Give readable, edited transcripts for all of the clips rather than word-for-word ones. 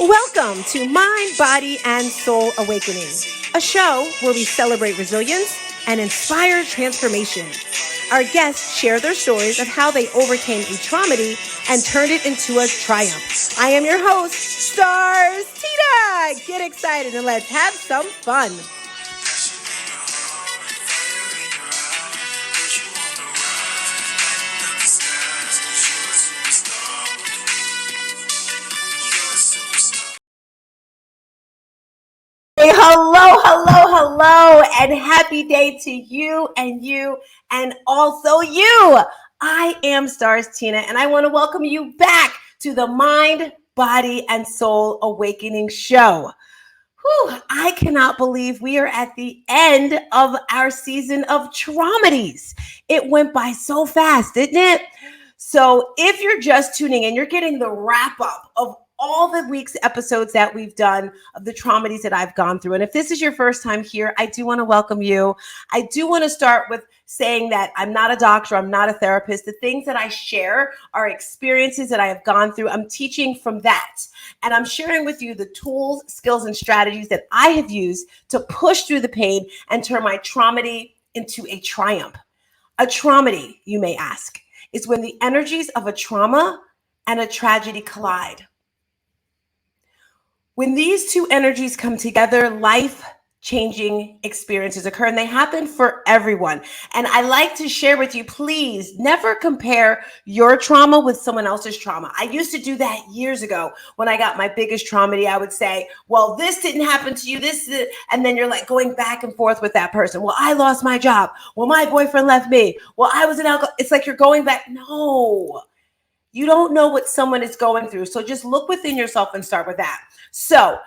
Welcome to Mind, Body, and Soul Awakening, a show where we celebrate resilience and inspire transformation. Our guests share their stories of how they overcame a traumedy and turned it into a triumph. I am your host, StarzTina. Get excited and let's have some fun. Hello, and happy day to you and also you. I am StarzTina, and I want to welcome you back to the Mind, Body, and Soul Awakening show. Whew, I cannot believe we are at the end of our season of Traumedies. It went by so fast, didn't it? So if you're just tuning in, you're getting the wrap up of all the week's episodes that we've done of the Traumedies that I've gone through. And if this is your first time here, I do want to welcome you. I do want to start with saying that I'm not a doctor, I'm not a therapist. The things that I share are experiences that I have gone through. I'm teaching from that. And I'm sharing with you the tools, skills, and strategies that I have used to push through the pain and turn my traumedy into a triumph. A traumedy, you may ask, is when the energies of a trauma and a tragedy collide. When these two energies come together, life-changing experiences occur, and they happen for everyone. And I like to share with you, please never compare your trauma with someone else's trauma. I used to do that years ago when I got my biggest traumedy. I would say, well, this didn't happen to you, and then you're like going back and forth with that person. Well, I lost my job. Well, my boyfriend left me. Well, I was an alcoholic. It's like you're going back. No. You don't know what someone is going through. So just look within yourself and start with that. So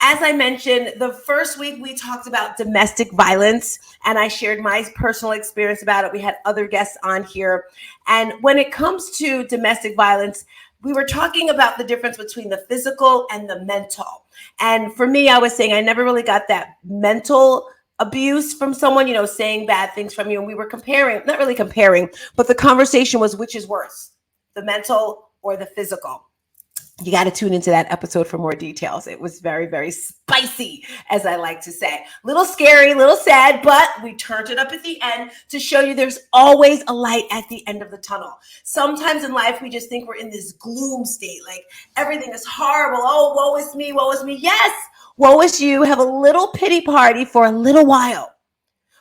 as I mentioned, the first week we talked about domestic violence and I shared my personal experience about it. We had other guests on here. And when it comes to domestic violence, we were talking about the difference between the physical and the mental. And for me, I was saying I never really got that mental abuse from someone, saying bad things from you. And we were comparing, not really comparing, but the conversation was which is worse, the mental or the physical. You got to tune into that episode for more details. It was very, very spicy, as I like to say. Little scary, little sad, but we turned it up at the end to show you there's always a light at the end of the tunnel. Sometimes in life, we just think we're in this gloom state, like everything is horrible. Oh, woe is me, woe is me. Yes, woe is you. Have a little pity party for a little while.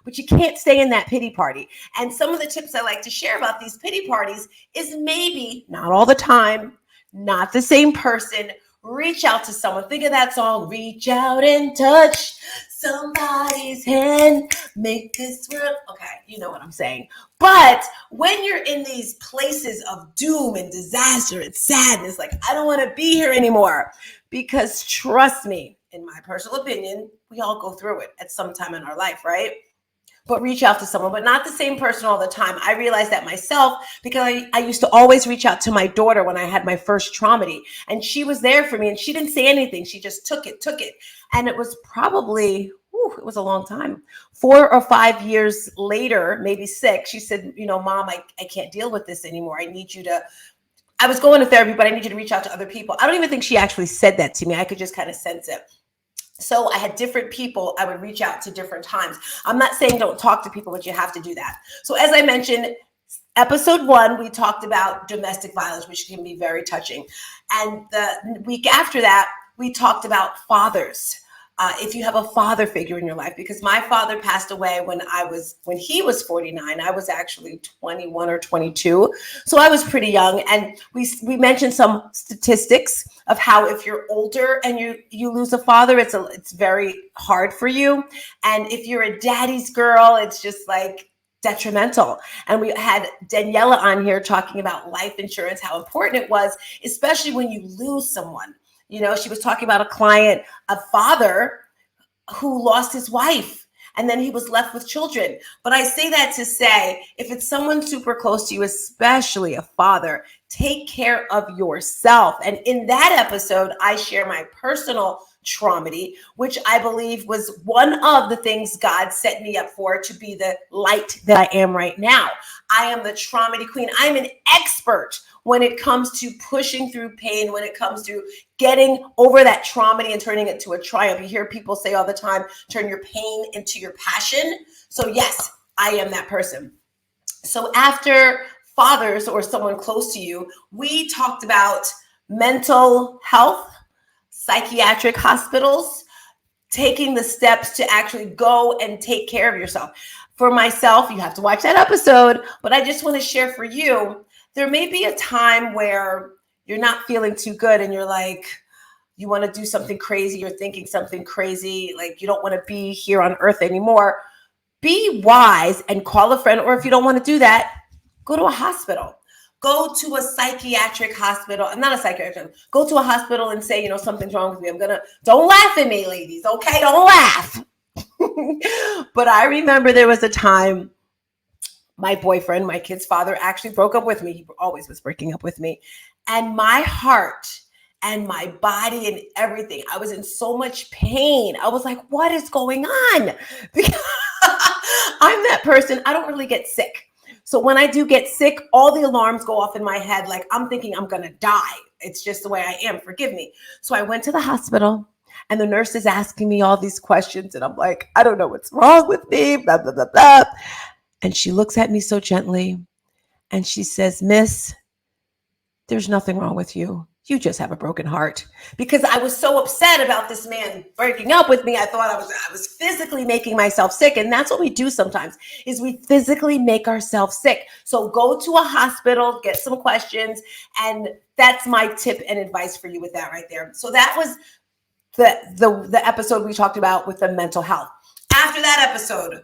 But you can't stay in that pity party. And some of the tips I like to share about these pity parties is maybe, not all the time, not the same person, reach out to someone. Think of that song, reach out and touch somebody's hand, make this world. Okay, you know what I'm saying. But when you're in these places of doom and disaster and sadness, like, I don't want to be here anymore. Because trust me, in my personal opinion, we all go through it at some time in our life, right? But reach out to someone, but not the same person all the time. I realized that myself because I used to always reach out to my daughter when I had my first traumedy, and she was there for me and she didn't say anything. She just took it. And it was probably, it was a long time. 4 or 5 years later, maybe 6, she said, Mom, I can't deal with this anymore. I was going to therapy, but I need you to reach out to other people. I don't even think she actually said that to me. I could just kind of sense it. So I had different people I would reach out to different times. I'm not saying don't talk to people, but you have to do that. So as I mentioned, episode 1, we talked about domestic violence, which can be very touching. And the week after that, we talked about fathers. If you have a father figure in your life, because my father passed away when he was 49, I was actually 21 or 22. So I was pretty young. And we mentioned some statistics of how if you're older and you lose a father, it's very hard for you. And if you're a daddy's girl, it's just like detrimental. And we had Daniela on here talking about life insurance, how important it was, especially when you lose someone. She was talking about a father who lost his wife, and then he was left with children. But I say that to say, if it's someone super close to you, especially a father, take care of yourself. And in that episode, I share my personal Traumedy, which I believe was one of the things God set me up for to be the light that I am right now. I am the Traumedy queen. I'm an expert when it comes to pushing through pain, when it comes to getting over that trauma and turning it to a triumph. You hear people say all the time, turn your pain into your passion. So yes, I am that person. So after fathers or someone close to you, we talked about mental health, psychiatric hospitals, taking the steps to actually go and take care of yourself. For myself, you have to watch that episode, but I just want to share for you, there may be a time where you're not feeling too good and you're like, you want to do something crazy, you're thinking something crazy, like you don't want to be here on earth anymore. Be wise and call a friend, or if you don't want to do that, go to a hospital. Go to a psychiatric hospital. I'm not a psychiatrist. Go to a hospital and say, something's wrong with me. Don't laugh at me, ladies, okay? Don't laugh. But I remember there was a time my boyfriend, my kid's father, actually broke up with me. He always was breaking up with me. And my heart and my body and everything, I was in so much pain. I was like, what is going on? Because I'm that person, I don't really get sick. So when I do get sick, all the alarms go off in my head. Like I'm thinking I'm going to die. It's just the way I am. Forgive me. So I went to the hospital and the nurse is asking me all these questions. And I'm like, I don't know what's wrong with me, blah, blah, blah, blah. And she looks at me so gently and she says, Miss, there's nothing wrong with you. You just have a broken heart. Because I was so upset about this man breaking up with me. I thought I was physically making myself sick. And that's what we do sometimes, is we physically make ourselves sick. So go to a hospital, get some questions. And that's my tip and advice for you with that right there. So that was the episode we talked about with the mental health. After that episode,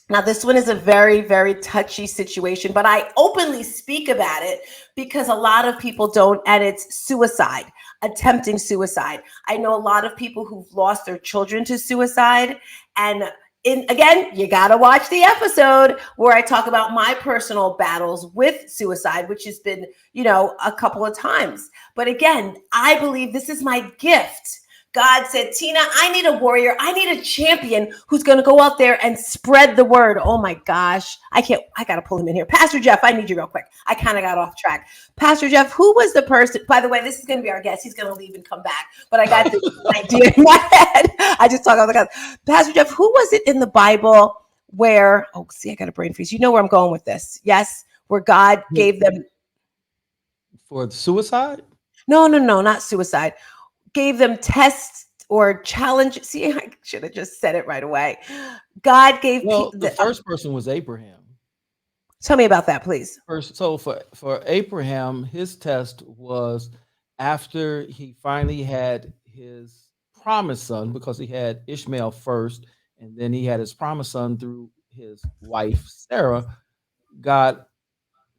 now, this one is a very, very touchy situation, but I openly speak about it because a lot of people don't, and it's suicide, attempting suicide. I know a lot of people who've lost their children to suicide. And again, you got to watch the episode where I talk about my personal battles with suicide, which has been, a couple of times. But again, I believe this is my gift. God said, Tina, I need a warrior. I need a champion who's going to go out there and spread the word. Oh my gosh. I got to pull him in here. Pastor Jeff, I need you real quick. I kind of got off track. Pastor Jeff, who was the person, by the way, this is going to be our guest. He's going to leave and come back, but I got this idea in my head. I just talk about the God. Pastor Jeff, who was it in the Bible where, I got a brain freeze. You know where I'm going with this. Yes. Where God gave them. For suicide? No, not suicide. Gave them tests or challenges. See, I should have just said it right away. God gave Well, people. the first person was Abraham. Tell me about that, please. First, so for Abraham, his test was after he finally had his promised son, because he had Ishmael first, and then he had his promised son through his wife Sarah. God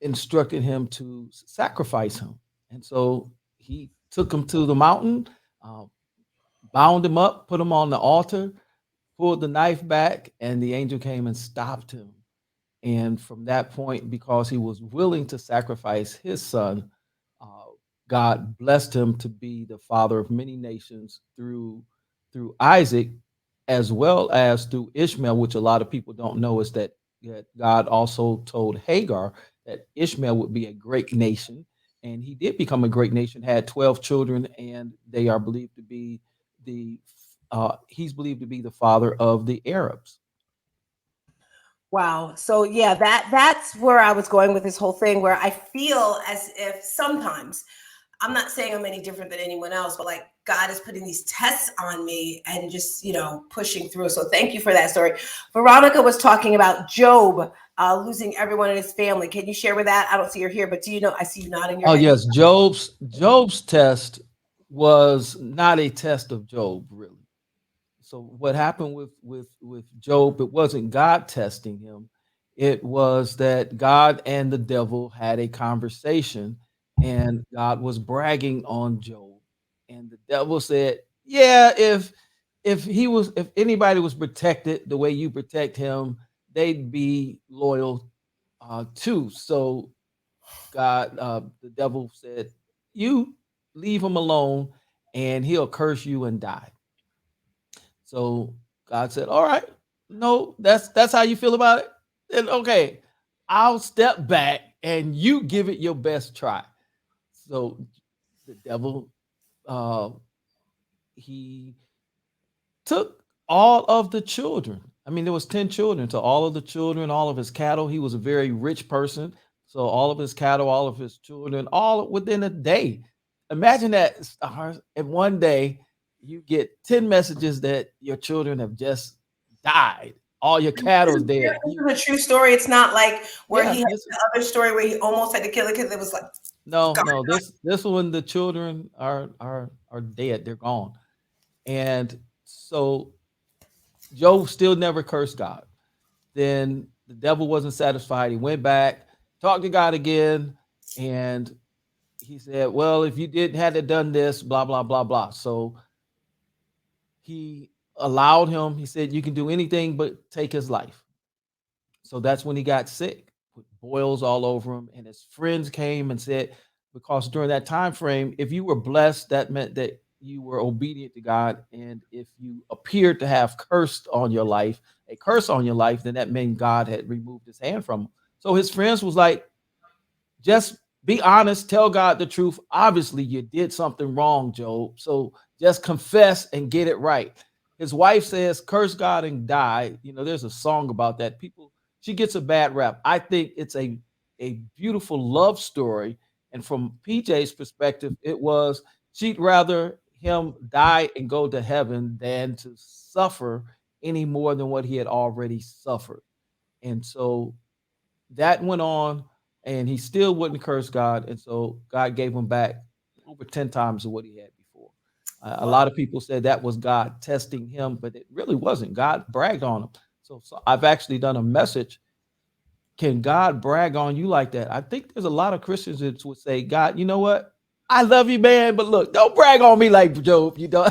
instructed him to sacrifice him, and so he took him to the mountain, uh, bound him up, put him on the altar, pulled the knife back, and the angel came and stopped him. And from that point, because he was willing to sacrifice his son, uh, God blessed him to be the father of many nations through Isaac, as well as through Ishmael, which a lot of people don't know is that God also told Hagar that Ishmael would be a great nation, and he did become a great nation. Had 12 children, and they are believed to be the he's believed to be the father of the Arabs. Wow. So yeah, that's where I was going with this whole thing, where I feel as if sometimes, I'm not saying I'm any different than anyone else, but like God is putting these tests on me and just, pushing through. So thank you for that story. Veronica was talking about Job losing everyone in his family. Can you share with that? I don't see her here, but do you know? I see you nodding your Oh head. yes, Job's test was not a test of Job, really. So what happened with Job, it wasn't God testing him. It was that God and the devil had a conversation, and God was bragging on Job. And the devil said, "Yeah, if anybody was protected the way you protect him, they'd be loyal too." So the devil said, "You leave him alone, and he'll curse you and die. So God said, "All right, no, that's how you feel about it. Then okay, I'll step back and you give it your best try." So the devil, uh, he took all of the children. I mean, there was 10 children. So all of the children, all of his cattle. He was a very rich person. So all of his cattle, all of his children, all within a day. Imagine that, Stars. In one day, you get 10 messages that your children have just died. All your cattle's dead. This is a true story. It's not like where Yeah, he had this the other story where he almost had to kill a kid that was like, no, God. no, this one the children are dead. They're gone. And so Job still never cursed God. Then the devil wasn't satisfied. He went back, talked to God again, and he said, "Well, if you didn't had to done this, blah blah blah blah." So he allowed him. He said, "You can do anything but take his life." So that's when he got sick with boils all over him, and his friends came and said, because during that time frame, if you were blessed, that meant that you were obedient to God, and if you appeared to have cursed on your life, a curse on your life, then that meant God had removed his hand from him. So his friends was like, just be honest, tell God the truth. Obviously, you did something wrong, Job. So just confess and get it right. His wife says, curse God and die. You know, there's a song about that. People, she gets a bad rap. I think it's a beautiful love story. And from PJ's perspective, it was she'd rather him die and go to heaven than to suffer any more than what he had already suffered. And so that went on, and he still wouldn't curse God, and so God gave him back over 10 times of what he had before. A lot of people said that was God testing him, but it really wasn't. God bragged on him. So I've actually done a message. Can God brag on you like that? I think there's a lot of Christians that would say, God, you know what? I love you, man, but look, don't brag on me like Job. You know.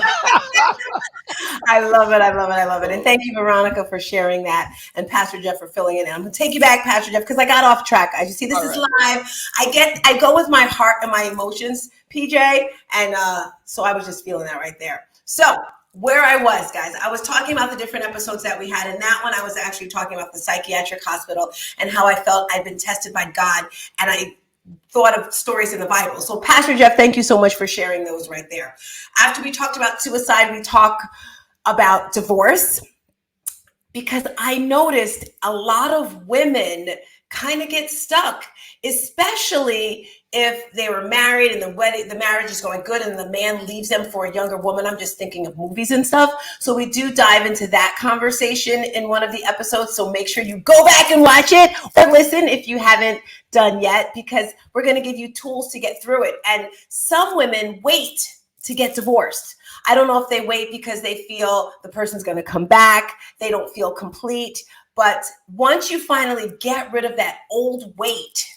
I love it. I love it. I love it. And thank you, Veronica, for sharing that, and Pastor Jeff for filling in. I'm going to take you back, Pastor Jeff, because I got off track. I just see this All is right. live. I go with my heart and my emotions, PJ. And so I was just feeling that right there. So where I was, guys, I was talking about the different episodes that we had. And that one, I was actually talking about the psychiatric hospital and how I felt I'd been tested by God. And I thought of stories in the Bible. So Pastor Jeff, thank you so much for sharing those right there. After we talked about suicide, we talk about divorce, because I noticed a lot of women kind of get stuck, especially if they were married and the marriage is going good and the man leaves them for a younger woman. I'm just thinking of movies and stuff. So we do dive into that conversation in one of the episodes. So make sure you go back and watch it or listen if you haven't done yet, because we're going to give you tools to get through it. And some women wait to get divorced. I don't know if they wait because they feel the person's going to come back. They don't feel complete. But once you finally get rid of that old weight,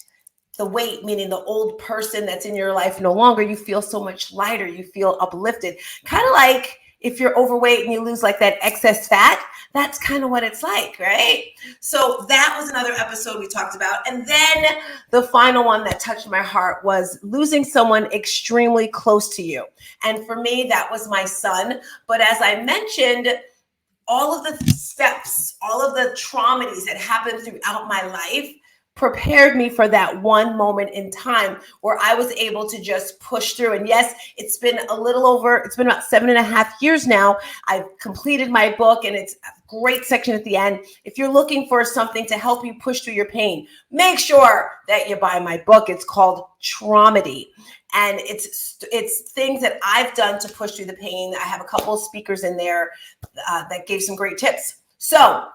the weight meaning the old person that's in your life no longer, you feel so much lighter. You feel uplifted. Kind of like if you're overweight and you lose like that excess fat, that's kind of what it's like, right? So that was another episode we talked about. And then the final one that touched my heart was losing someone extremely close to you. And for me, that was my son. But as I mentioned, all of the steps, all of the traumedies that happened throughout my life prepared me for that one moment in time where I was able to just push through. And yes, it's been it's been about 7.5 years now. I've completed my book, and it's a great section at the end. If you're looking for something to help you push through your pain, make sure that you buy my book. It's called Traumedy. And it's things that I've done to push through the pain. I have a couple of speakers in there that gave some great tips. So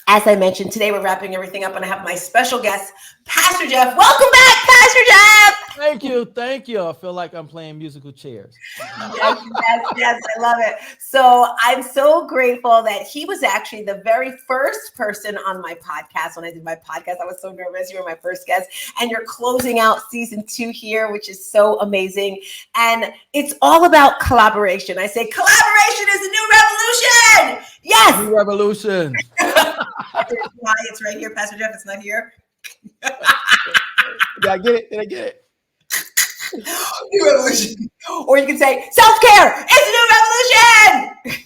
as I mentioned, today we're wrapping everything up, and I have my special guest, Pastor Jeff. Welcome back, Pastor Jeff. Thank you. Thank you. I feel like I'm playing musical chairs. Yes, I love it. So I'm so grateful that he was actually the very first person on my podcast. When I did my podcast, I was so nervous. You were my first guest, and you're closing out season 2 here, which is so amazing. And it's all about collaboration. I say collaboration is the new revolution. Yes. New revolution. It's right here, Pastor Jeff. It's not here. Did I get it? Did I get it? New revolution. Or you can say self-care. It's a new revolution.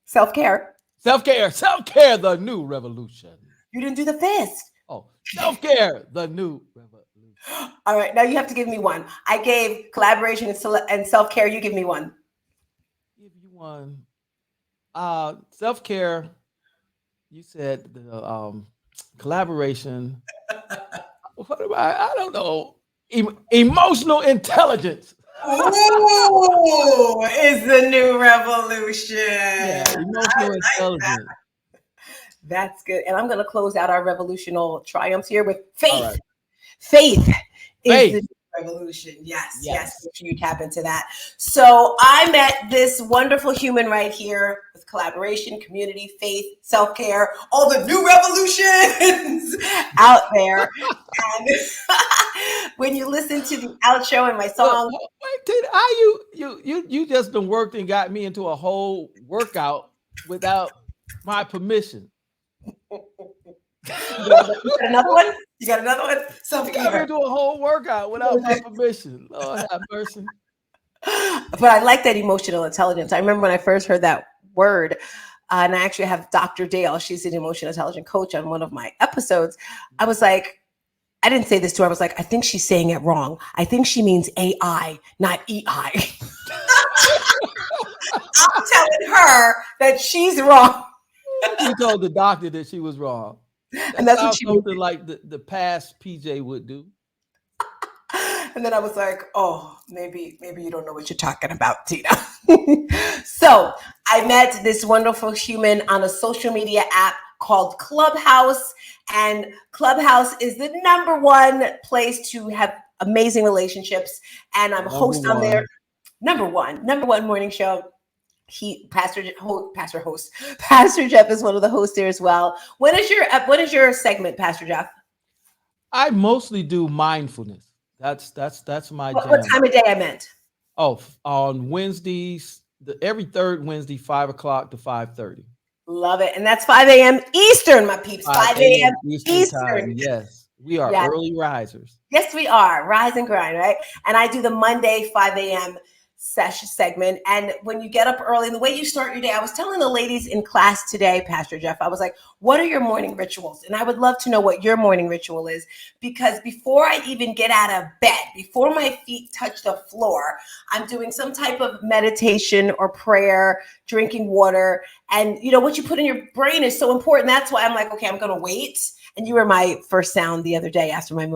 Self-care. Self-care, the new revolution. You didn't do the fist. Oh, self-care, the new revolution. All right, now you have to give me one. I gave collaboration and self-care. You give me one. Give you one. Self-care. You said the collaboration. What am I don't know. Emotional intelligence. Ooh, is the new revolution. Yeah, emotional intelligence. That's good. And I'm going to close out our revolutional triumphs here with faith. Right. Faith is the revolution. Yes. Make sure you tap into that. So I met this wonderful human right here with collaboration, community, faith, self-care, all the new revolutions out there. And when you listen to the outro and my song, wait, Tina, how you just done worked and got me into a whole workout without my permission. You got another one? You got another one? You got me into a whole workout without my permission. Lord have mercy. But I like that emotional intelligence. I remember when I first heard that word, and I actually have Dr. Dale. She's an emotional intelligence coach on one of my episodes. I was like, I didn't say this to her. I was like, I think she's saying it wrong. I think she means AI, not EI. I'm telling her that she's wrong. You told the doctor that she was wrong. And that's what she something like the past PJ would do. And then I was like, oh, maybe you don't know what you're talking about, Tina. So I met this wonderful human on a social media app called Clubhouse. And Clubhouse is the #1 place to have amazing relationships. And I'm a host on there. Number one morning show. Pastor Jeff is one of the hosts there as well. What is your segment, Pastor Jeff? I mostly do mindfulness. That's my jam. What time of day I meant? Oh, on Wednesdays, every third Wednesday, 5 o'clock to 5:30. Love it. And that's 5 a.m. Eastern, my peeps. 5 a.m. Eastern. Time. Yes. We are early risers. Yes, we are. Rise and grind, right? And I do the Monday 5 a.m. session segment. And when you get up early, and the way you start your day, I was telling the ladies in class today, Pastor Jeff, I was like, what are your morning rituals? And I would love to know what your morning ritual is, because before I even get out of bed, before my feet touch the floor, I'm doing some type of meditation or prayer, drinking water. And you know, what you put in your brain is so important. That's why I'm like, okay, I'm going to wait. And you were my first sound the other day after my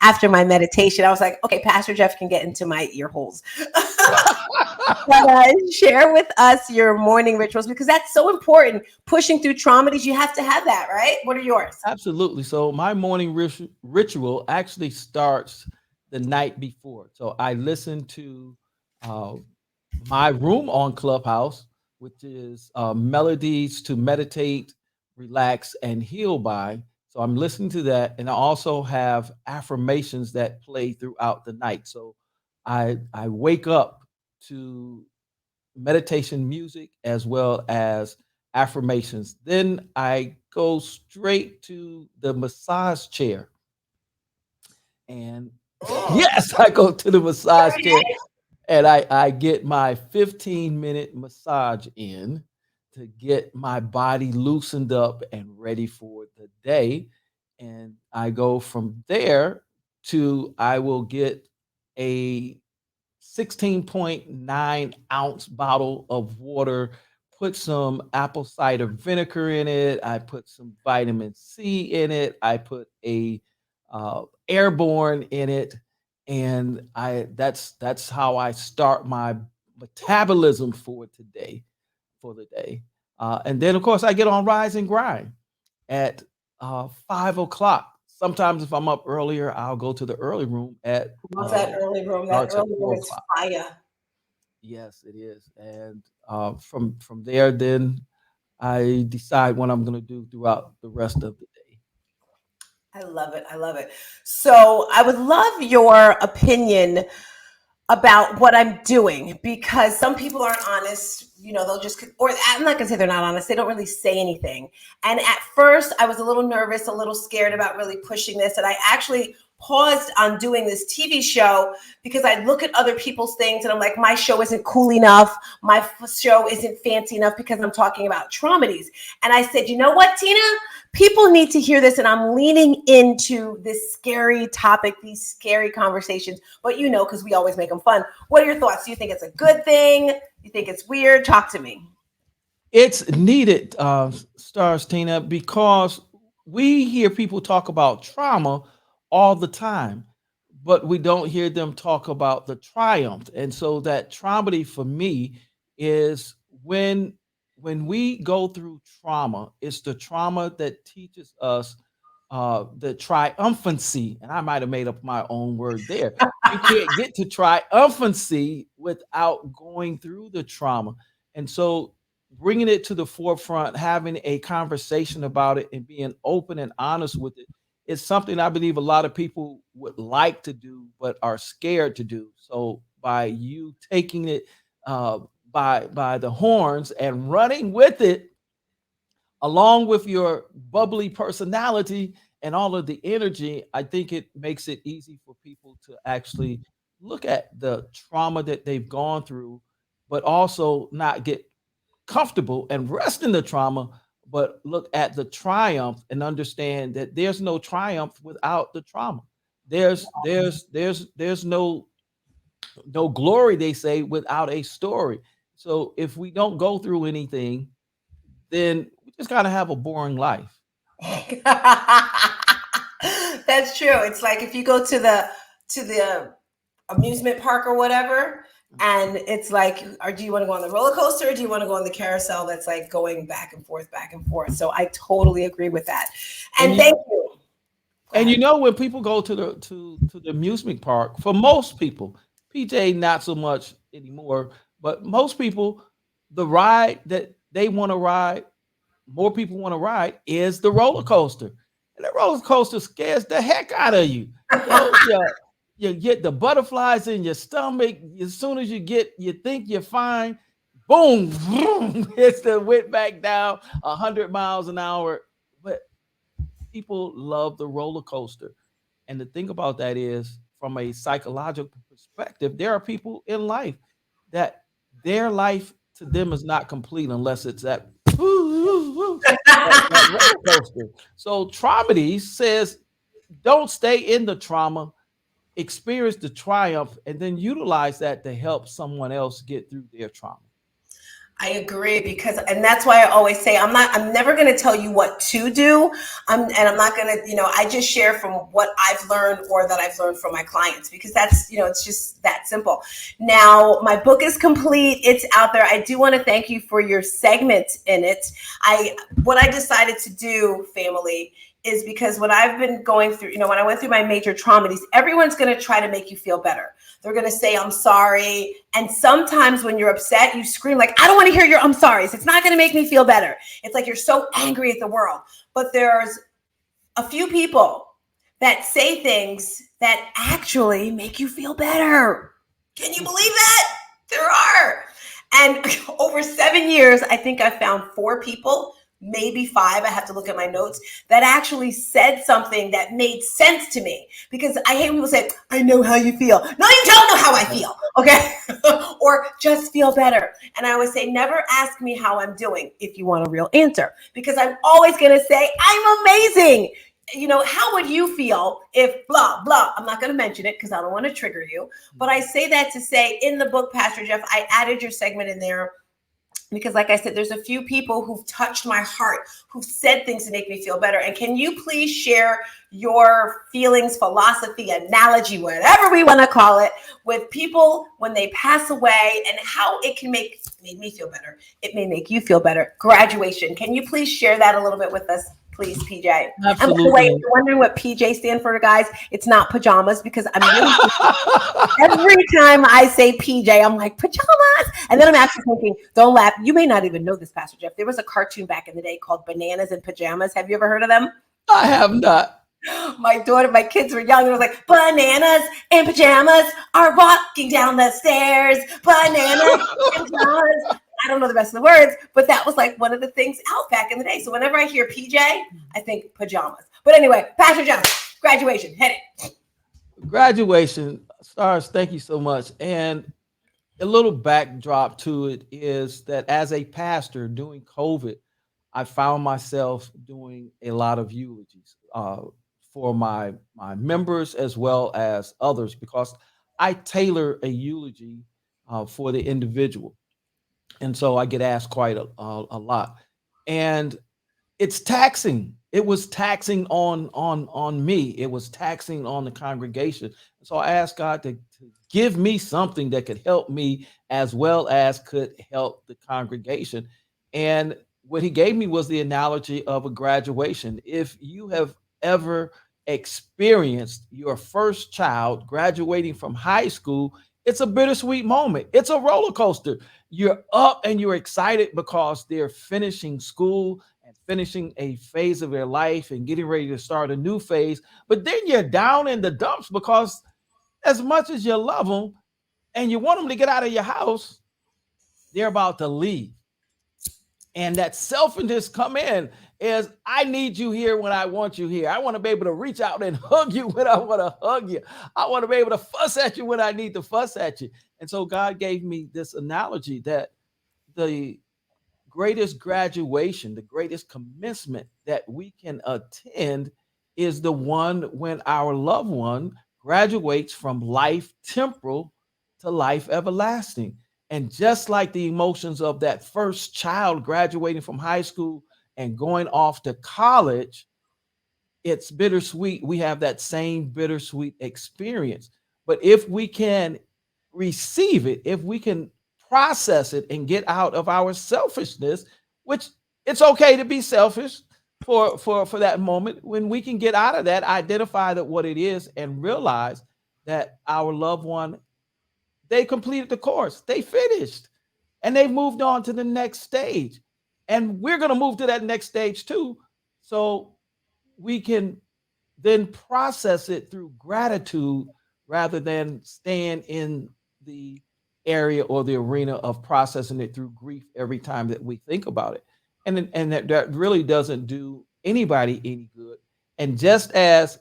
after my meditation. I was like, okay, Pastor Jeff can get into my ear holes. But share with us your morning rituals, because that's so important. Pushing through Traumedy, you have to have that, right? What are yours? Absolutely. So my morning ritual actually starts the night before. So I listen to my room on Clubhouse, which is melodies to meditate, relax, and heal by. So I'm listening to that. And I also have affirmations that play throughout the night. So I wake up to meditation music as well as affirmations. Then I go straight to the massage chair. And yes, I go to the massage chair and I get my 15-minute massage in to get my body loosened up and ready for the day. And I go from there to I will get a 16.9 ounce bottle of water, put some apple cider vinegar in it. I put some vitamin C in it. I put a airborne in it. And that's how I start my metabolism for the day. And then, of course, I get on Rise and Grind at 5 o'clock. Sometimes if I'm up earlier, I'll go to the early room at that early room. That early room is fire. Yes, it is. And from there, then I decide what I'm going to do throughout the rest of the day. I love it. I love it. So I would love your opinion about what I'm doing, because some people aren't honest. You know, they'll just, or I'm not gonna say they're not honest. They don't really say anything. And at first I was a little nervous, a little scared about really pushing this. And I actually paused on doing this TV show because I look at other people's things and I'm like, my show isn't cool enough. My show isn't fancy enough because I'm talking about traumedies. And I said, you know what, Tina? People need to hear this. And I'm leaning into this scary topic, these scary conversations. But you know, because we always make them fun. What are your thoughts? Do you think it's a good thing? You think it's weird? Talk to me. It's needed, StarzTina, because we hear people talk about trauma all the time, but we don't hear them talk about the triumph. And so that traumedy for me is when we go through trauma, it's the trauma that teaches us the triumphancy. And I might have made up my own word there. You can't get to triumphancy without going through the trauma. And so bringing it to the forefront, having a conversation about it and being open and honest with it is something I believe a lot of people would like to do, but are scared to do. So by you taking it uh, by the horns and running with it, along with your bubbly personality and all of the energy, I think it makes it easy for people to actually look at the trauma that they've gone through, but also not get comfortable and rest in the trauma, but look at the triumph and understand that there's no triumph without the trauma. There's no glory, they say, without a story. So if we don't go through anything, then we just gotta have a boring life. That's true. It's like if you go to the amusement park or whatever, and it's like, or do you want to go on the roller coaster or do you want to go on the carousel that's like going back and forth, back and forth? So I totally agree with that. And And thank you. and you know when people go to the amusement park, for most people, PJ not so much anymore, but most people, the ride that they want to ride, more people want to ride, is the roller coaster. And the roller coaster scares the heck out of you. You get the butterflies in your stomach. As soon as you think you're fine, boom, boom, it's the went back down 100 miles an hour. But people love the roller coaster. And the thing about that is, from a psychological perspective, there are people in life that their life to them is not complete unless it's that that roller coaster. So Traumedy says, don't stay in the trauma, experience the triumph, and then utilize that to help someone else get through their trauma. I agree because, and that's why I always say, I'm never going to tell you what to do. I'm not going to, I just share from what I've learned or that I've learned from my clients because that's, it's just that simple. Now, my book is complete. It's out there. I do want to thank you for your segment in it. What I decided to do, family, is because what I've been going through, when I went through my major traumedies, everyone's going to try to make you feel better. They're going to say, I'm sorry. And sometimes when you're upset, you scream like, I don't want to hear your I'm sorries. It's not going to make me feel better. It's like you're so angry at the world. But there's a few people that say things that actually make you feel better. Can you believe that? There are. And over 7 years, I think I found 4 people, maybe 5, I have to look at my notes, that actually said something that made sense to me. Because I hate when people say, I know how you feel. No, you don't know how I feel, okay? Or just feel better. And I always say, never ask me how I'm doing if you want a real answer. Because I'm always going to say, I'm amazing. How would you feel if blah, blah? I'm not going to mention it because I don't want to trigger you. But I say that to say, in the book, Pastor Jeff, I added your segment in there because, like I said, there's a few people who've touched my heart, who've said things to make me feel better. And can you please share your feelings, philosophy, analogy, whatever we want to call it, with people when they pass away and how it can made me feel better? It may make you feel better. Graduation. Can you please share that a little bit with us? Please, PJ. Absolutely. And by the way, if you're wondering what PJ stand for, guys, it's not pajamas because I'm really every time I say PJ, I'm like pajamas, and then I'm actually thinking, don't laugh. You may not even know this, Pastor Jeff. There was a cartoon back in the day called Bananas and Pajamas. Have you ever heard of them? I have not. My kids were young. It was like, bananas and pajamas are walking down the stairs. Bananas and pajamas. I don't know the rest of the words, but that was like one of the things out back in the day. So whenever I hear PJ, I think pajamas. But anyway, Pastor John, graduation, hit it. Graduation, Stars, thank you so much. And a little backdrop to it is that as a pastor during COVID, I found myself doing a lot of eulogies for my members as well as others because I tailor a eulogy for the individual, and so I get asked quite a lot. And it's taxing. It was taxing on me. It was taxing on the congregation. So I asked God to give me something that could help me as well as could help the congregation. And what he gave me was the analogy of a graduation. If you have ever experienced your first child graduating from high school, it's a bittersweet moment. It's a roller coaster. You're up and you're excited because they're finishing school and finishing a phase of their life and getting ready to start a new phase. But then you're down in the dumps because, as much as you love them and you want them to get out of your house, they're about to leave. And that selfishness come in is I need you here when I want you here. I want to be able to reach out and hug you when I want to hug you. I want to be able to fuss at you when I need to fuss at you. And so God gave me this analogy that the greatest graduation, the greatest commencement that we can attend is the one when our loved one graduates from life temporal to life everlasting. And just like the emotions of that first child graduating from high school and going off to college, it's bittersweet. We have that same bittersweet experience. But if we can receive it, if we can process it and get out of our selfishness, which it's okay to be selfish for that moment, when we can get out of that, identify that what it is and realize that our loved one, they completed the course, they finished, and they've moved on to the next stage. And we're going to move to that next stage too. So we can then process it through gratitude rather than staying in the area or the arena of processing it through grief every time that we think about it. And that really doesn't do anybody any good. And just as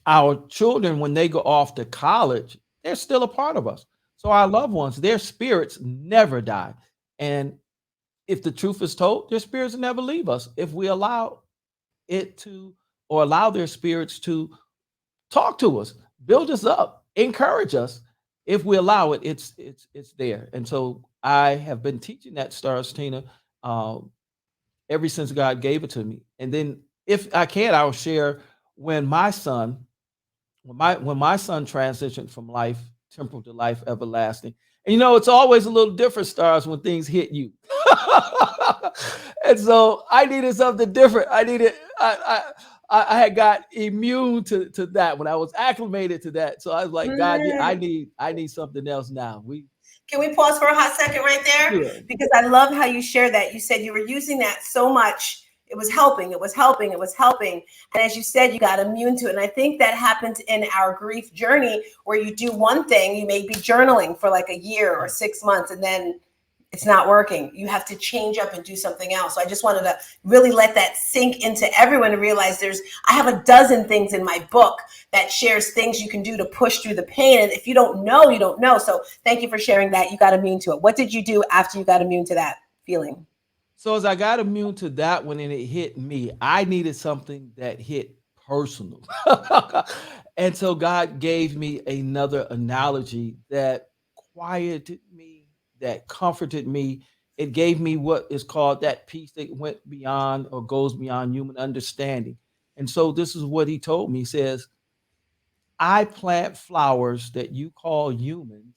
our children, when they go off to college, they're still a part of us. So our loved ones, their spirits never die. And if the truth is told, their spirits never leave us if we allow it to, or allow their spirits to talk to us, build us up, encourage us. If we allow it, it's there. And so I have been teaching that, StarzTina, ever since God gave it to me. And then if I can, I'll share when my son, when my son transitioned from life temporal to life everlasting. And it's always a little different, Stars, when things hit you. And so I needed something different. I had got immune to that when I was acclimated to that. So I was like, God, I need something else now. We Can we pause for a hot second right there? Sure. Because I love how you share that. You said you were using that so much. It was helping. It was helping. It was helping. And as you said, you got immune to it. And I think that happens in our grief journey where you do one thing, you may be journaling for like a year or 6 months, and then it's not working. You have to change up and do something else. So I just wanted to really let that sink into everyone to realize I have a dozen things in my book that shares things you can do to push through the pain. And if you don't know, you don't know. So thank you for sharing that. You got immune to it. What did you do after you got immune to that feeling? So as I got immune to that one and it hit me, I needed something that hit personal. And so God gave me another analogy that quieted me, that comforted me. It gave me what is called that peace that went beyond or goes beyond human understanding. And so this is what he told me. He says, I plant flowers that you call humans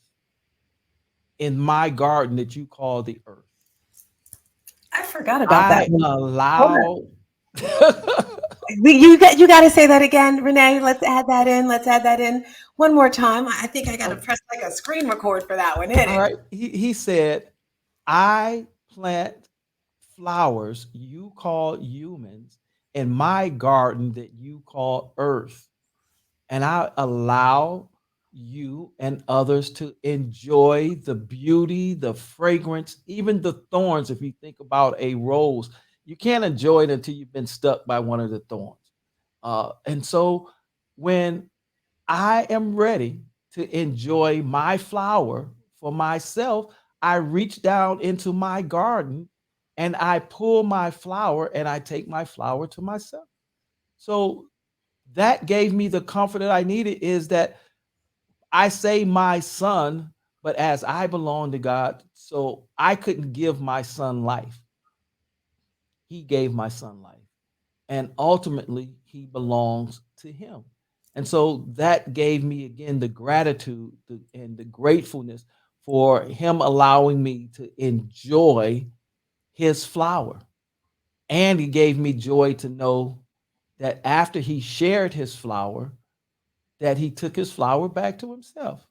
in my garden that you call the earth. I forgot about that I one. Hold on. allow You got to say that again, Renee. Let's add that in. Let's add that in one more time. I think I got to Oh, press like a screen record for that one. Hit all it. right. He said, I plant flowers you call humans in my garden that you call earth. And I allow you and others to enjoy the beauty, the fragrance, even the thorns. If you think about a rose, you can't enjoy it until you've been stuck by one of the thorns. And so when I am ready to enjoy my flower for myself. I reach down into my garden and I pull my flower and I take my flower to myself. So that gave me the comfort that I needed, is that I say my son, but as I belong to God, so I couldn't give my son life. He gave my son life. And ultimately, he belongs to him. And so that gave me again the gratitude and the gratefulness for him allowing me to enjoy his flower. And he gave me joy to know that after he shared his flower, that he took his flower back to himself.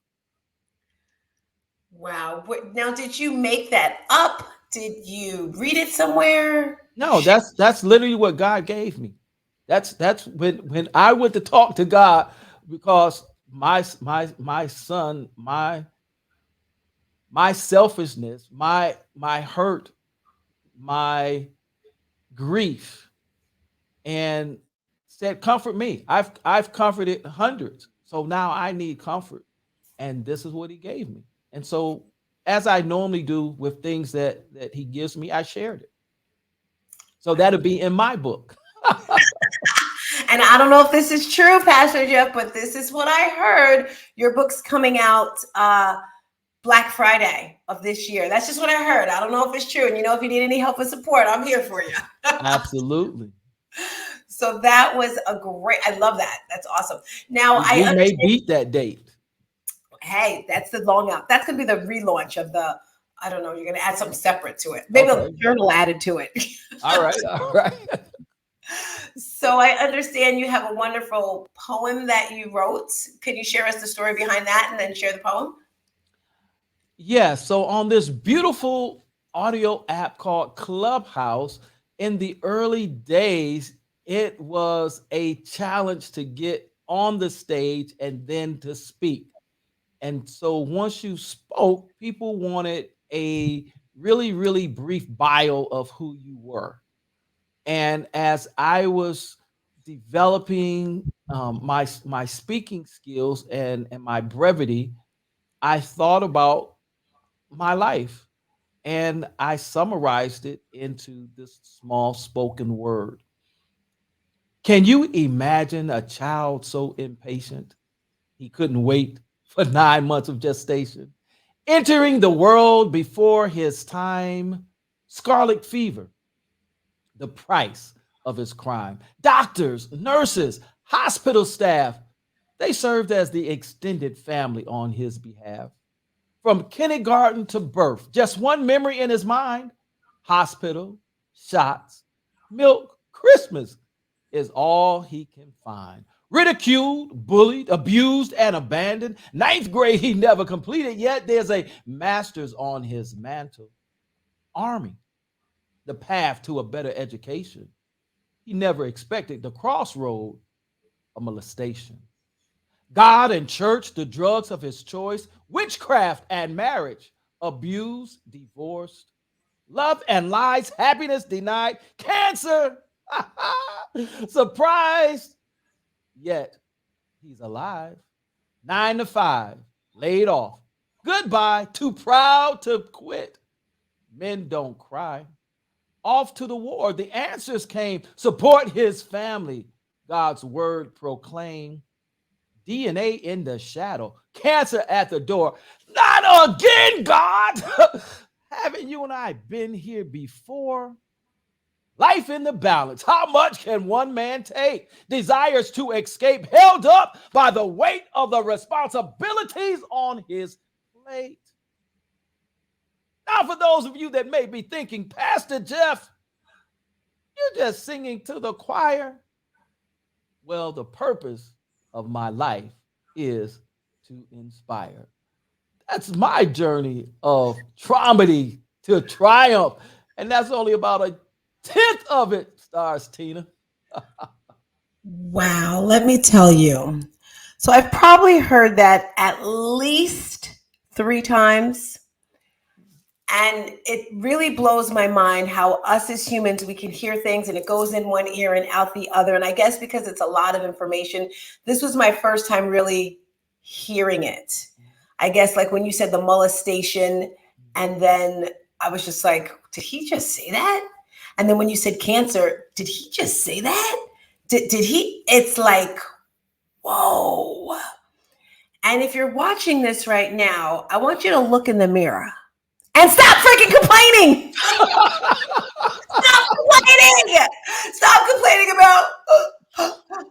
Wow. Now, did you make that up? Did you read it somewhere? No, that's literally what God gave me. That's when I went to talk to God, because my son, my selfishness, my hurt, my grief, and said, "Comfort me." I've comforted hundreds, so now I need comfort, and this is what He gave me. And so, as I normally do with things that He gives me, I shared it. So that'll be in my book. And I don't know if this is true, Pastor Jeff, but this is what I heard. Your book's coming out Black Friday of this year. That's just what I heard. I don't know if it's true. And if you need any help and support, I'm here for you. Absolutely. So that was I love that. That's awesome. Now I We may understand. beat that date. Hey, that's the long out. That's going to be the relaunch of the, I don't know, you're going to add something separate to it. Maybe a Okay. journal added to it. All right. All right. So I understand you have a wonderful poem that you wrote. Can you share us the story behind that and then share the poem? Yeah. So on this beautiful audio app called Clubhouse, in the early days, it was a challenge to get on the stage and then to speak. And so once you spoke, people wanted a really, really brief bio of who you were. And as I was developing my speaking skills and my brevity, I thought about my life and I summarized it into this small spoken word. Can you imagine a child so impatient he couldn't wait for 9 months of gestation, entering the world before his time, scarlet fever, the price of his crime? Doctors, nurses, hospital staff, they served as the extended family on his behalf. From kindergarten to birth, just one memory in his mind: hospital, shots, milk, Christmas is all he can find. Ridiculed, bullied, abused, and abandoned. Ninth grade he never completed, yet there's a master's on his mantle. Army, the path to a better education. He never expected the crossroad of molestation. God and church, the drugs of his choice, witchcraft and marriage, abused, divorced, love and lies, happiness denied, cancer, surprised, yet he's alive. 9 to 5, laid off, goodbye, too proud to quit. Men don't cry. Off to the war, the answers came. Support his family. God's word proclaim. DNA in the shadow, cancer at the door. Not again, God. Haven't you and I been here before? Life in the balance. How much can one man take? Desires to escape, held up by the weight of the responsibilities on his plate. Now, for those of you that may be thinking, Pastor Jeff, you're just singing to the choir. Well, the purpose of my life is to inspire. That's my journey of traumedy to triumph. And that's only about a tenth of it, StarzTina. Wow, let me tell you. So I've probably heard that at least 3 times. And it really blows my mind how us as humans, we can hear things and it goes in one ear and out the other. And I guess because it's a lot of information, this was my first time really hearing it. I guess like when you said the molestation, and then I was just like, did he just say that? And then when you said cancer, did he just say that? Did he? It's like, whoa. And if you're watching this right now, I want you to look in the mirror and stop freaking complaining. Stop complaining. Stop complaining about,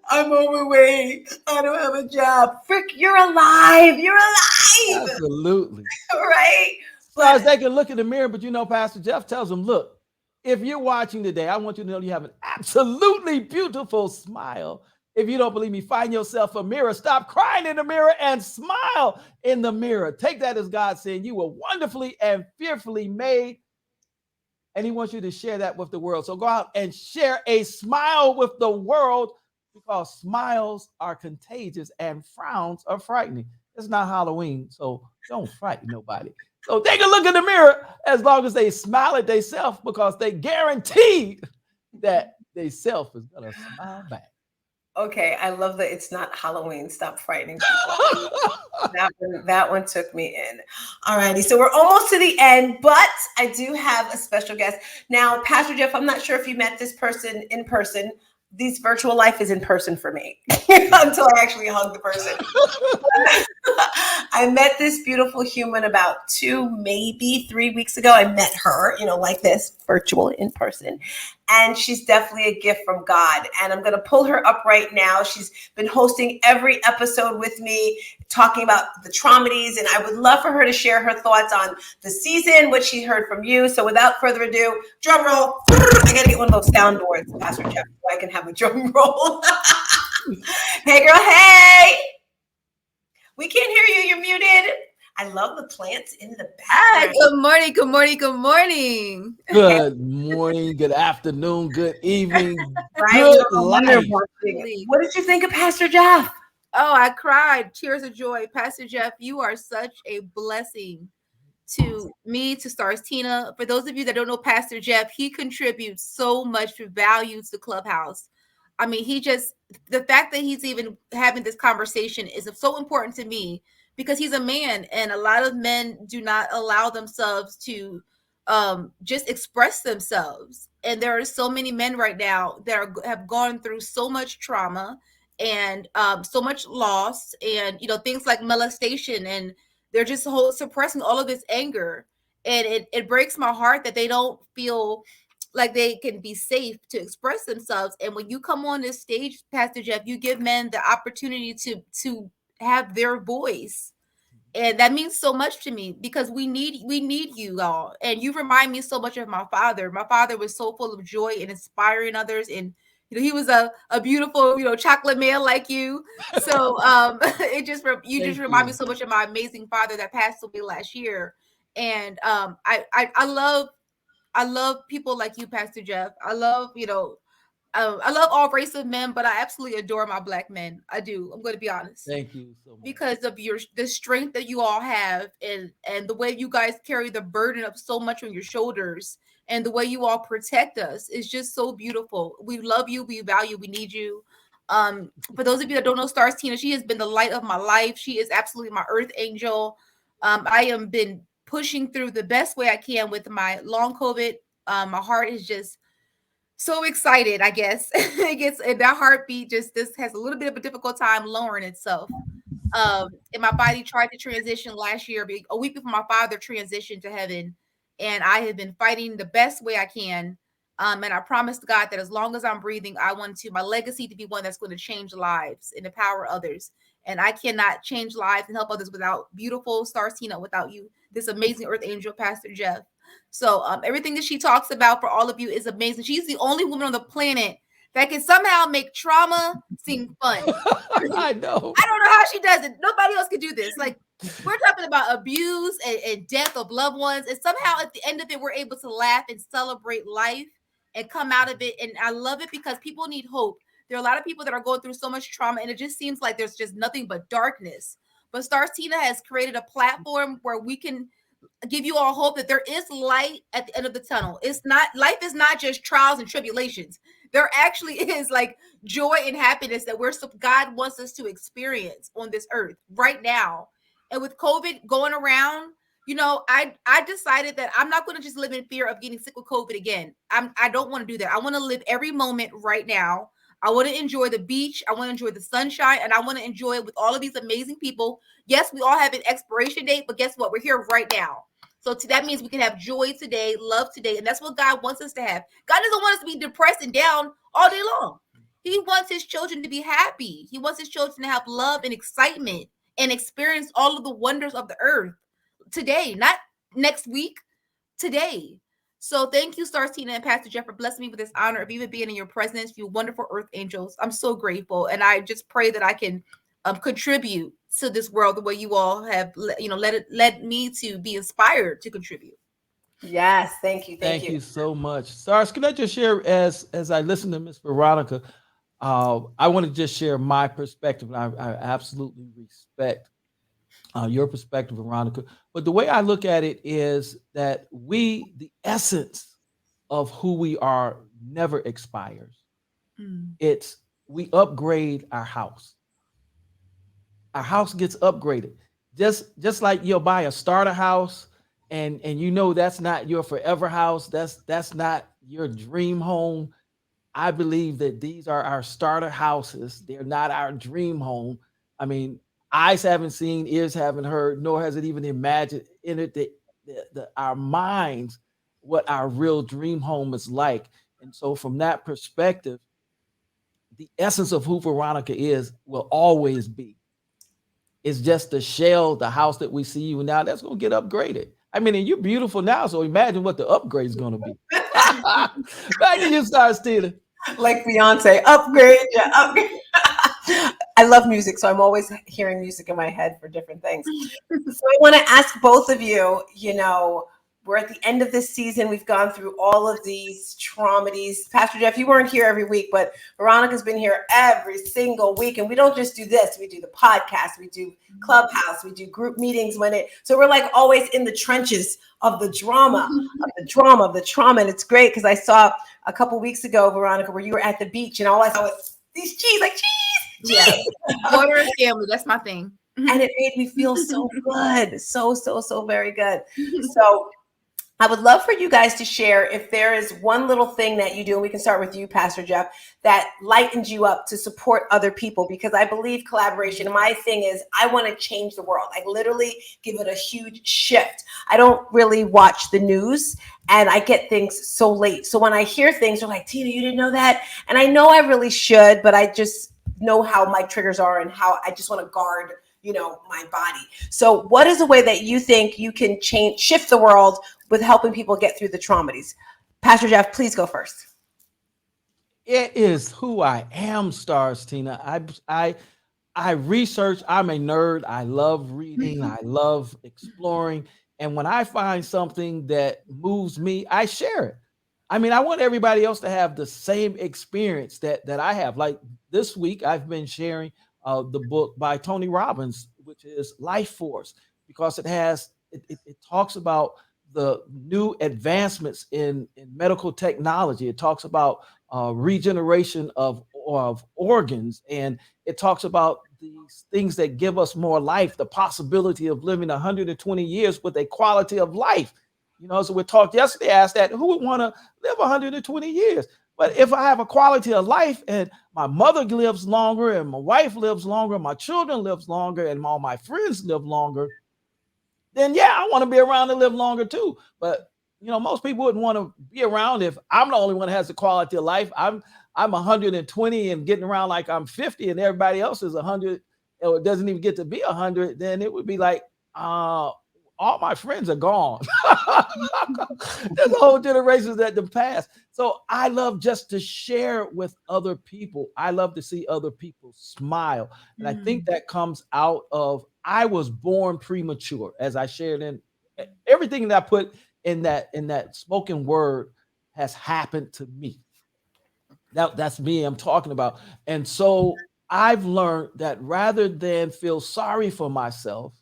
I'm overweight. I don't have a job. Frick, you're alive. You're alive. Absolutely. Right? Stars, they can look in the mirror, but Pastor Jeff tells them, look, if you're watching today, I want you to know you have an absolutely beautiful smile. If you don't believe me, find yourself a mirror. Stop crying in the mirror and smile in the mirror. Take that as God saying you were wonderfully and fearfully made. And he wants you to share that with the world. So go out and share a smile with the world, because smiles are contagious and frowns are frightening. It's not Halloween, so don't frighten nobody. So they can look in the mirror as long as they smile at themselves, because they guarantee that they self is going to smile back. Okay, I love that it's not Halloween. Stop frightening people. that one took me in. All righty, so we're almost to the end, but I do have a special guest. Now, Pastor Jeff, I'm not sure if you met this person in person. This virtual life is in person for me until I actually hug the person. I met this beautiful human about 2, maybe 3 weeks ago. I met her, like this, virtual in person. And she's definitely a gift from God. And I'm going to pull her up right now. She's been hosting every episode with me, talking about the Traumedies. And I would love for her to share her thoughts on the season, what she heard from you. So without further ado, drum roll. I got to get one of those soundboards, Pastor Jeff, so I can have a drum roll. Hey, girl. Hey. We can't hear you. You're muted. I love the plants in the background. Good morning, good morning, good morning. Good morning, good afternoon, good evening. Right? Good life. What did you think of Pastor Jeff? Oh, I cried. Tears of joy. Pastor Jeff, you are such a blessing to me, to StarzTina. For those of you that don't know Pastor Jeff, he contributes so much value to Clubhouse. I mean, the fact that he's even having this conversation is so important to me, because he's a man, and a lot of men do not allow themselves to just express themselves. And there are so many men right now that have gone through so much trauma and so much loss, and things like molestation, and they're just suppressing all of this anger. And it breaks my heart that they don't feel like they can be safe to express themselves. And when you come on this stage, Pastor Jeff, you give men the opportunity to have their voice. And that means so much to me, because we need you all. And you remind me so much of my father. My father was so full of joy and inspiring others. And he was a beautiful, chocolate male like you. So just remind me so much of my amazing father that passed away last year. And I love people like you, Pastor Jeff. I love all race of men, but I absolutely adore my Black men. I do. I'm going to be honest. Thank you so much. Because of the strength that you all have, and the way you guys carry the burden of so much on your shoulders, and the way you all protect us is just so beautiful. We love you. We value. We need you. For those of you that don't know StarzTina, she has been the light of my life. She is absolutely my earth angel. I have been pushing through the best way I can with my long COVID. My heart is just so excited, I guess. That heartbeat this has a little bit of a difficult time lowering itself. And my body tried to transition last year, a week before my father transitioned to heaven. And I have been fighting the best way I can. And I promised God that as long as I'm breathing, I want my legacy to be one that's going to change lives and empower others. And I cannot change lives and help others without beautiful StarzTina, without you, this amazing earth angel, Pastor Jeff. So everything that she talks about for all of you is amazing. She's the only woman on the planet that can somehow make trauma seem fun. I know. I don't know how she does it. Nobody else can do this. Like, we're talking about abuse and death of loved ones, and somehow at the end of it, we're able to laugh and celebrate life and come out of it. And I love it, because people need hope. There are a lot of people that are going through so much trauma, and it just seems like there's just nothing but darkness. But StarzTina has created a platform where we can give you all hope that there is light at the end of the tunnel. It's not, life is not just trials and tribulations. There actually is like joy and happiness that God wants us to experience on this earth right now. And with COVID going around, I decided that I'm not going to just live in fear of getting sick with COVID again. I don't want to do that. I want to live every moment right now. I want to enjoy the beach. I want to enjoy the sunshine, and I want to enjoy it with all of these amazing people. Yes, we all have an expiration date, but guess what? We're here right now. So that means we can have joy today, love today, and that's what God wants us to have. God doesn't want us to be depressed and down all day long. He wants his children to be happy. He wants his children to have love and excitement and experience all of the wonders of the earth today, not next week, today. So thank you, StarzTina and Pastor Jeff, for blessing me with this honor of even being in your presence, you wonderful earth angels. I'm so grateful. And I just pray that I can contribute to this world the way you all have, led me to be inspired to contribute. Yes, thank you, Thank you so much. Stars, can I just share as I listen to Miss Veronica, I want to just share my perspective. And I absolutely respect your perspective, Veronica. But the way I look at it is that the essence of who we are never expires. It's we upgrade our house. Our house gets upgraded. Just like you'll buy a starter house and you know that's not your forever house. That's not your dream home. I believe that these are our starter houses. They're not our dream home. I mean, eyes haven't seen, ears haven't heard, nor has it even imagined entered our minds what our real dream home is like. And so, from that perspective, the essence of who Veronica is will always be. It's just the shell, the house that we see you now, that's going to get upgraded. I mean, and you're beautiful now, so imagine what the upgrade is going to be. Back to you, StarzTina. Like Beyonce, upgrade, yeah, upgrade. I love music, so I'm always hearing music in my head for different things. So I want to ask both of you, we're at the end of this season. We've gone through all of these traumedies. Pastor Jeff, you weren't here every week, but Veronica's been here every single week. And we don't just do this. We do the podcast. We do Clubhouse. We do group meetings so we're like always in the trenches of the drama, of the drama, of the trauma. And it's great because I saw a couple weeks ago, Veronica, where you were at the beach and all I saw was these cheese, like cheese. Yeah. Water and family, that's my thing. And it made me feel so good. So very good. So I would love for you guys to share if there is one little thing that you do, and we can start with you, Pastor Jeff, that lightens you up to support other people, because I believe collaboration. My thing is I want to change the world. I literally give it a huge shift. I don't really watch the news and I get things so late. So when I hear things, they're like, Tina, you didn't know that? And I know I really should, but I just know how my triggers are and how I just want to guard my body. So what is a way that you think you can shift the world with helping people get through the traumedies? Pastor Jeff, please go first. It is who I am, StarzTina. I research. I'm a nerd. I love reading. I love exploring. And when I find something that moves me, I share it. I mean, I want everybody else to have the same experience that I have. Like this week, I've been sharing the book by Tony Robbins, which is Life Force, because it talks about the new advancements in medical technology. It talks about regeneration of organs, and it talks about these things that give us more life, the possibility of living 120 years with a quality of life. So we talked yesterday, I asked that, who would want to live 120 years? But if I have a quality of life and my mother lives longer and my wife lives longer, my children lives longer, and all my friends live longer, then yeah, I want to be around and live longer too. But most people wouldn't want to be around if I'm the only one that has the quality of life. I'm 120 and getting around like I'm 50 and everybody else is 100 or doesn't even get to be 100, then it would be like all my friends are gone. There's a whole generations that have passed. So I love just to share with other people. I love to see other people smile. And I think that comes out of, I was born premature, as I shared in everything that I put in that spoken word has happened to me. That's me I'm talking about. And so I've learned that rather than feel sorry for myself,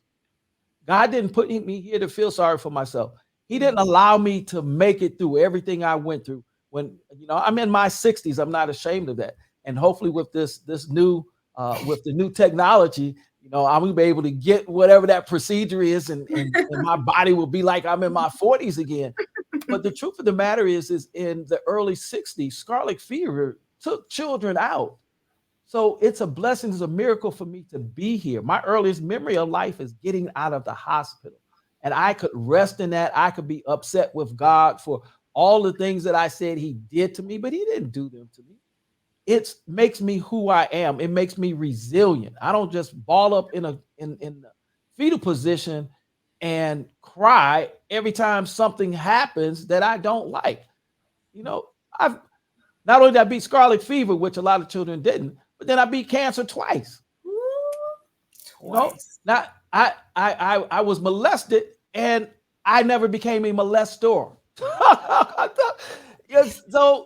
God didn't put me here to feel sorry for myself. He didn't allow me to make it through everything I went through. When I'm in my 60s, I'm not ashamed of that. And hopefully, with this new with the new technology, I'm gonna be able to get whatever that procedure is, and my body will be like I'm in my 40s again. But the truth of the matter is in the early 60s, scarlet fever took children out. So it's a blessing, it's a miracle for me to be here. My earliest memory of life is getting out of the hospital. And I could rest in that. I could be upset with God for all the things that I said he did to me, but he didn't do them to me. It makes me who I am. It makes me resilient. I don't just ball up in the fetal position and cry every time something happens that I don't like. I've not only did I beat scarlet fever, which a lot of children didn't, but then I beat cancer twice. Twice. Not I was molested and I never became a molestor. Yes, so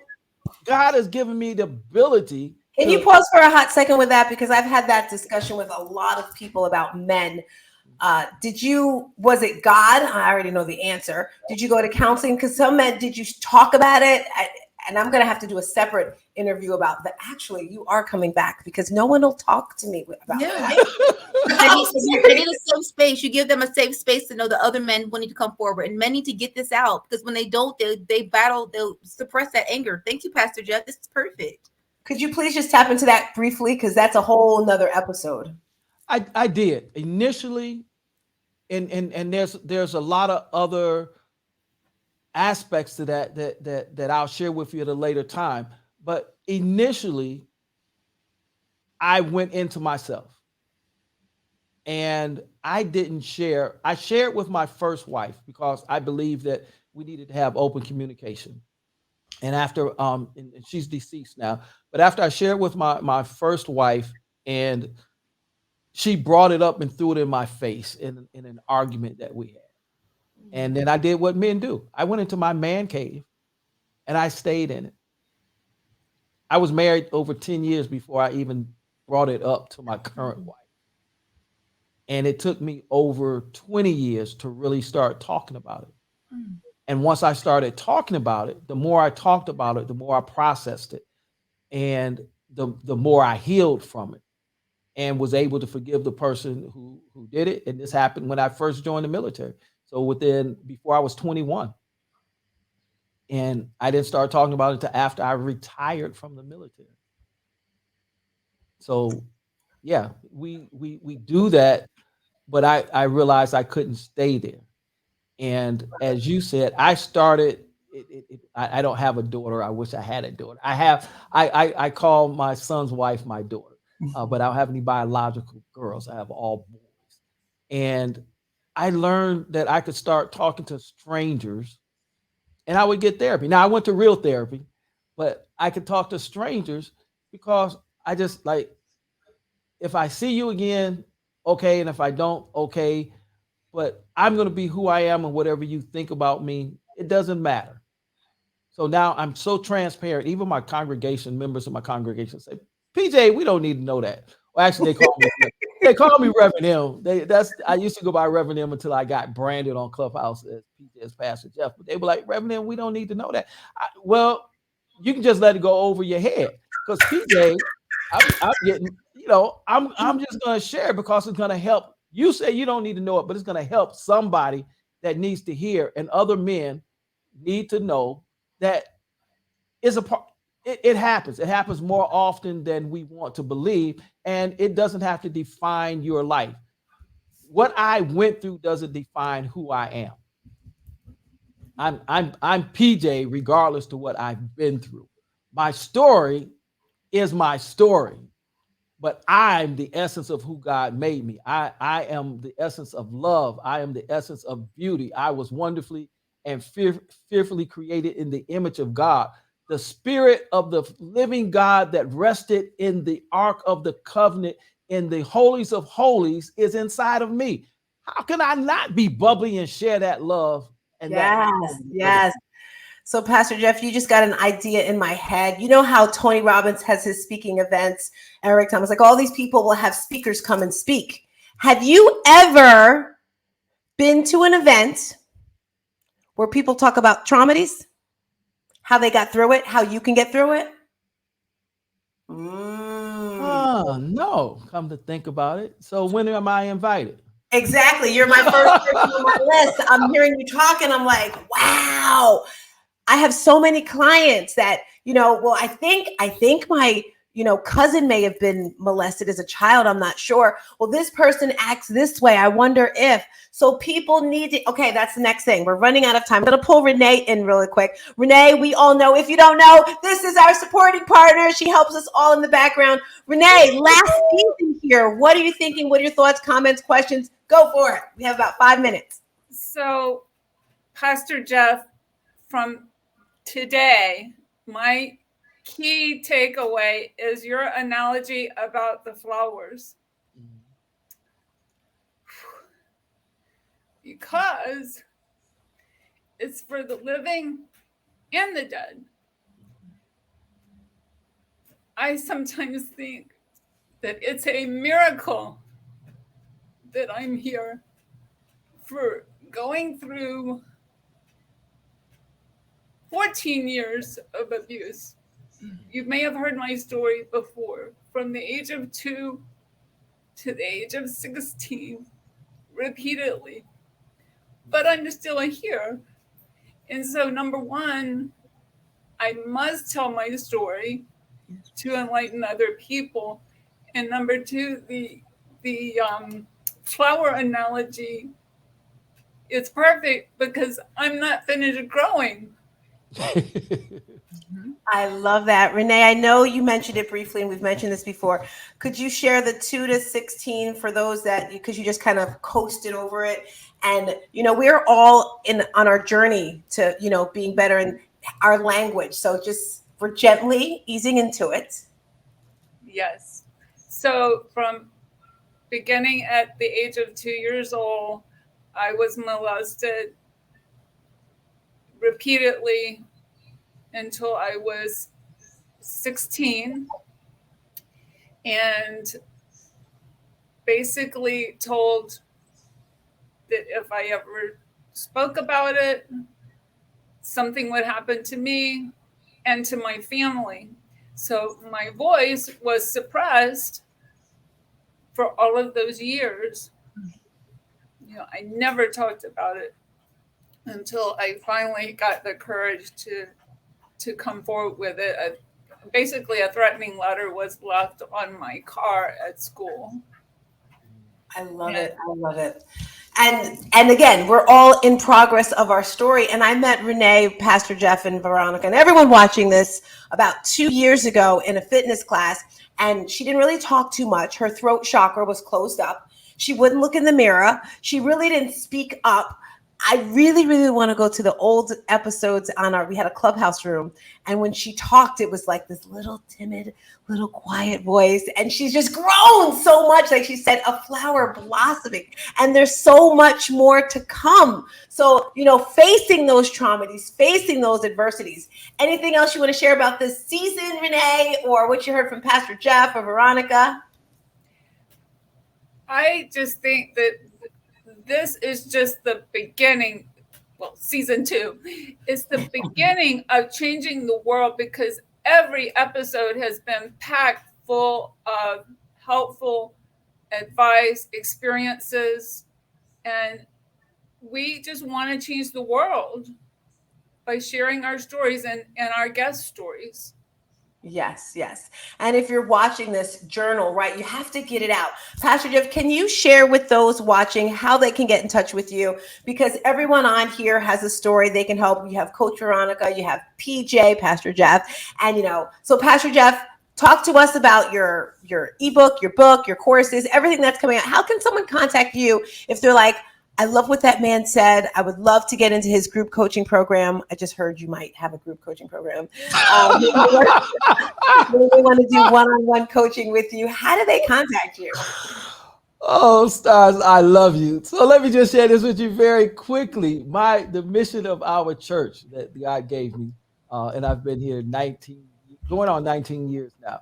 God has given me the ability. Can you pause for a hot second with that? Because I've had that discussion with a lot of people about men. Was it God? I already know the answer. Did you go to counseling? Because some men, did you talk about it? And I'm going to have to do a separate interview about that. Actually, you are coming back because no one will talk to me about that. They need a safe space. You give them a safe space to know the other men will need to come forward. And men need to get this out because when they don't, they battle, they'll suppress that anger. Thank you, Pastor Jeff. This is perfect. Could you please just tap into that briefly? Because that's a whole nother episode. I did initially, and there's a lot of other aspects to that I'll share with you at a later time. But initially, I went into myself. And I didn't share. I shared with my first wife because I believe that we needed to have open communication. And after, and she's deceased now, but after I shared with my first wife, and she brought it up and threw it in my face in an argument that we had. And then I did what men do. I went into my man cave and I stayed in it. I was married over 10 years before I even brought it up to my current wife. And it took me over 20 years to really start talking about it. And once I started talking about it, the more I talked about it, the more I processed it. And the more I healed from it and was able to forgive the person who did it. And this happened when I first joined the military. So before I was 21. And I didn't start talking about it until after I retired from the military. So yeah, we do that, but I realized I couldn't stay there. And as you said, I started. I don't have a daughter. I wish I had a daughter. I call my son's wife my daughter, but I don't have any biological girls. I have all boys. And I learned that I could start talking to strangers, and I would get therapy. Now I went to real therapy, but I could talk to strangers because I just like, if I see you again, okay, and if I don't, okay, but I'm going to be who I am, and whatever you think about me, it doesn't matter. So now I'm so transparent. Even my congregation, members of my congregation say, PJ, we don't need to know that. Well, actually, they call me Reverend M. I used to go by Reverend M until I got branded on Clubhouse as PJ, as Pastor Jeff. But they were like, Reverend M, we don't need to know that. Well, you can just let it go over your head. Because PJ, I'm getting, I'm just going to share because it's going to help. You say you don't need to know it, but it's going to help somebody that needs to hear, and other men need to know that is a part. It happens. It happens more often than we want to believe, and it doesn't have to define your life. What I went through doesn't define who I am. I'm PJ regardless to what I've been through. My story is my story. But I'm the essence of who God made me. I am the essence of love. I am the essence of beauty. I was wonderfully and fearfully created in the image of God. The spirit of the living God that rested in the Ark of the Covenant in the holies of holies is inside of me. How can I not be bubbly and share that love? And yes. So, Pastor Jeff, you just got an idea in my head. You know how Tony Robbins has his speaking events, Eric Thomas, like all these people will have speakers come and speak. Have you ever been to an event where people talk about traumedies, how they got through it, how you can get through it? No, come to think about it. So when am I invited? Exactly. You're my first person on my list. I'm hearing you talk and I'm like, wow. I have so many clients that, well, I think my, cousin may have been molested as a child. I'm not sure. Well, this person acts this way. I wonder if. So people need to, okay, that's the next thing. We're running out of time. I'm going to pull Renae in really quick. Renae, we all know, if you don't know, this is our supporting partner. She helps us all in the background. Renae, last season here. What are you thinking? What are your thoughts, comments, questions? Go for it. We have about 5 minutes. So, Pastor Jeff, from today, my key takeaway is your analogy about the flowers. Because it's for the living and the dead. I sometimes think that it's a miracle that I'm here for going through 14 years of abuse. You may have heard my story before, from the age of 2 to the age of 16, repeatedly. But I'm still here. And so, number one, I must tell my story to enlighten other people. And number two, the flower analogy, it's perfect because I'm not finished growing. I love that. Renae, I know you mentioned it briefly and we've mentioned this before. Could you share the 2 to 16 for those that, because you just kind of coasted over it? And, we're all on our journey to, being better in our language. So just we're gently easing into it. Yes. So from beginning at the age of 2 years old, I was molested repeatedly until I was 16, and basically told that if I ever spoke about it, something would happen to me and to my family. So my voice was suppressed for all of those years. I never talked about it until I finally got the courage to come forward with it. Basically, a threatening letter was left on my car at school. I love it. I love it. And again, we're all in progress of our story. And I met Renae, Pastor Jeff, and Veronica, and everyone watching this about 2 years ago in a fitness class. And she didn't really talk too much. Her throat chakra was closed up. She wouldn't look in the mirror. She really didn't speak up. I really, really want to go to the old episodes we had a clubhouse room. And when she talked, it was like this little timid, little quiet voice. And she's just grown so much. Like she said, a flower blossoming. And there's so much more to come. So, facing those traumedies, facing those adversities. Anything else you want to share about this season, Renae, or what you heard from Pastor Jeff or Veronica? I just think that this is just the beginning. Well, season 2 is the beginning of changing the world, because every episode has been packed full of helpful advice, experiences, and we just want to change the world by sharing our stories and our guest stories. Yes, yes. And if you're watching this, journal, right? You have to get it out. Pastor Jeff, can you share with those watching how they can get in touch with you? Because everyone on here has a story they can help. You have Coach Veronica, you have PJ, Pastor Jeff, and so Pastor Jeff, talk to us about your ebook, your book, your courses, everything that's coming out. How can someone contact you if they're like, I love what that man said. I would love to get into his group coaching program. I just heard you might have a group coaching program. We want to do one-on-one coaching with you. How do they contact you? Oh, Stars, I love you. So let me just share this with you very quickly. The mission of our church that God gave me, and I've been here going on 19 years now,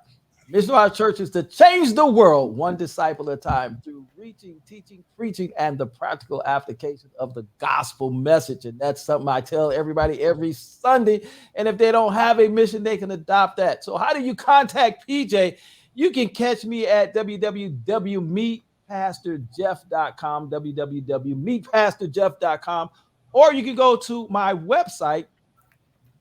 Mission of our church is to change the world one disciple at a time through reaching, teaching, preaching, and the practical application of the gospel message. And that's something I tell everybody every Sunday. And if they don't have a mission, they can adopt that. So how do you contact PJ? You can catch me at www.meetpastorjeff.com, www.meetpastorjeff.com, or you can go to my website,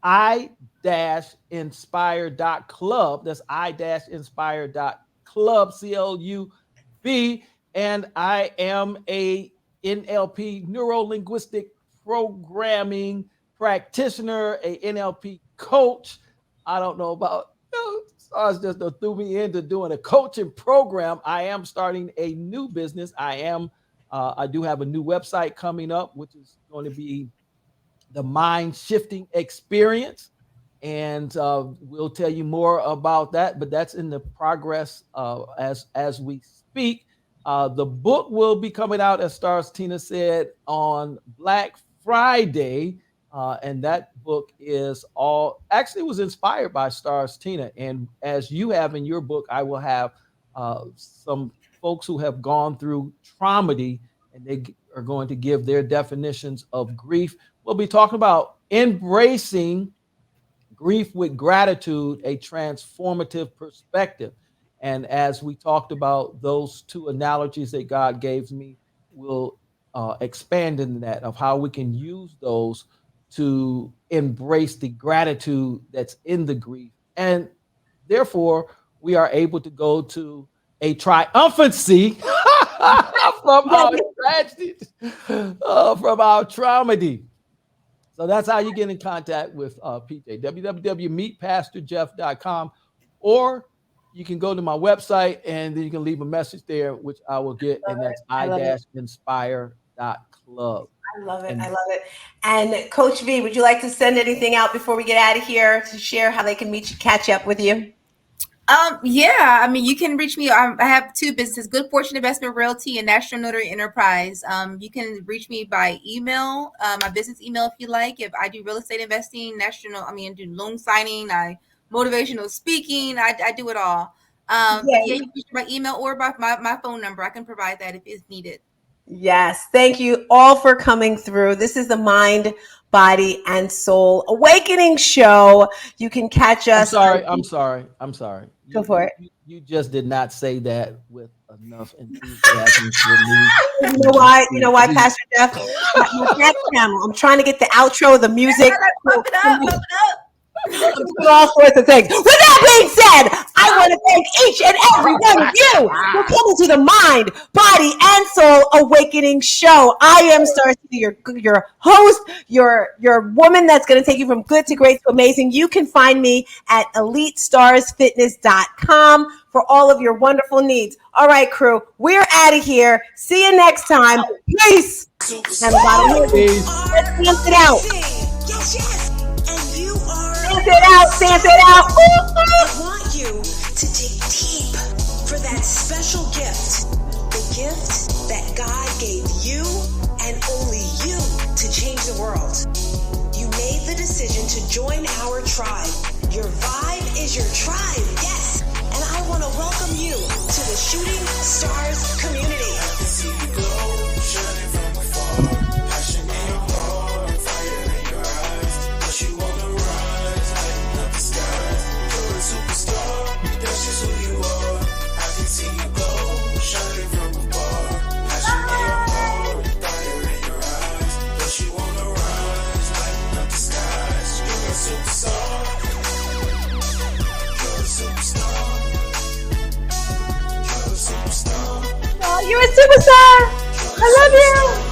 i-inspire.club. That's i-inspire.club, CLUB. And I am a NLP, neuro-linguistic programming practitioner, a NLP coach. I don't know about, Stars just threw me into doing a coaching program. I am starting a new business. I do have a new website coming up, which is going to be the Mind Shifting Experience. And we'll tell you more about that, but that's in the progress as we speak. The book will be coming out, as StarzTina said, on Black Friday. And that book was inspired by StarzTina. And as you have in your book, I will have some folks who have gone through Traumedy, and they are going to give their definitions of grief. We'll be talking about embracing grief with gratitude, a transformative perspective. And as we talked about those two analogies that God gave me, we'll expand into that of how we can use those to embrace the gratitude that's in the grief. And therefore, we are able to go to a triumphancy from our tragedy, from our Traumedy. So that's how you get in contact with PJ, www.meetpastorjeff.com, or you can go to my website and then you can leave a message there, which I will get, and that's i-inspire.club. I love it. I love it. And Coach V, would you like to send anything out before we get out of here to share how they can catch up with you? Yeah, I mean, you can reach me. I have two businesses, Good Fortune Investment Realty and National Notary Enterprise. You can reach me by email, my business email, if you like. If I do real estate investing, I do loan signing, motivational speaking, I do it all. But yeah, you can reach me by email or by my phone number. I can provide that if it's needed. Yes. Thank you all for coming through. This is the Mind, Body, and Soul Awakening Show. You can catch us. I'm sorry. Go for it. You just did not say that with enough enthusiasm for me. You know why, Pastor Jeff? My back channel. I'm trying to get the outro, the music. Pump it up. All sorts of things. With that being said, I want to thank each and every one of you for coming to the Mind, Body, and Soul Awakening Show. I am StarzTina, your host, your woman that's going to take you from good to great to amazing. You can find me at elitestarsfitness.com for all of your wonderful needs. All right, crew, we're out of here. See you next time. Peace. Have a lot of Peace. Let's dance it out. Yes. Stamp it out. I want you to dig deep for that special gift. The gift that God gave you and only you to change the world. You made the decision to join our tribe. Your vibe is your tribe, yes. And I want to welcome you to the Shooting Stars community. You're a superstar. I love you.